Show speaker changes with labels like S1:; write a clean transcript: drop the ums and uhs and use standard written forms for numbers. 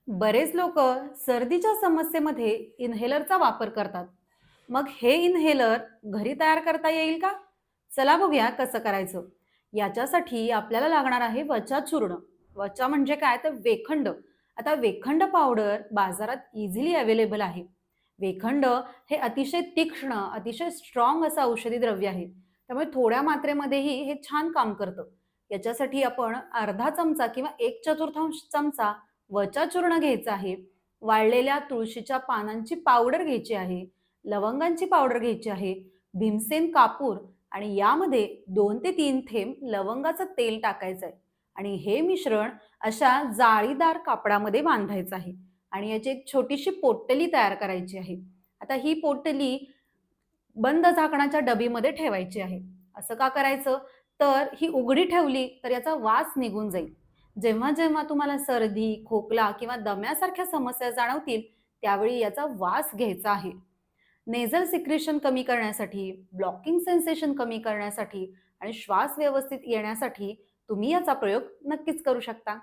S1: बरेच लोक सर्दीच्या समस्येमध्ये इन्हेलरचा वापर करतात. मग हे इन्हेलर घरी तयार करता येईल का? चला बघूया कसं करायचं. याच्यासाठी आपल्याला लागणार आहे वचा चूर्ण. वचा म्हणजे काय तर वेखंड. आता वेखंड पावडर बाजारात इझिली अवेलेबल आहे. वेखंड हे अतिशय तीक्ष्ण, अतिशय स्ट्रॉंग असं औषधी द्रव्य आहे. त्यामुळे थोड्या मात्रेमध्येही हे छान काम करतं. याच्यासाठी आपण अर्धा चमचा किंवा एक चतुर्थांश चमचा वचा चूर्ण घ्यायचं आहे. वाळलेल्या तुळशीच्या पानांची पावडर घ्यायची आहे. लवंगांची पावडर घ्यायची आहे. भीमसेन कापूर आणि यामध्ये 2 ते 3 थेंब लवंगाचं तेल टाकायचं आहे. आणि हे मिश्रण अशा जाळीदार कापडामध्ये बांधायचं आहे. आणि याची एक छोटीशी पोटली तयार करायची आहे. आता ही पोटली बंद झाकणाच्या डबीमध्ये ठेवायची आहे. असं का करायचं? तर ही उघडी ठेवली तर याचा वास निघून जाईल. जेव्हा जेव्हा तुम्हाला सर्दी, खोकला किंवा दम्यासारख्या समस्या जाणवतील, त्यावेळी याचा वास घ्यायचा आहे. नेझल सिक्रेशन कमी करण्यासाठी, ब्लॉकिंग सेन्सेशन कमी करण्यासाठी आणि श्वास व्यवस्थित येण्यासाठी तुम्ही याचा प्रयोग नक्कीच करू शकता.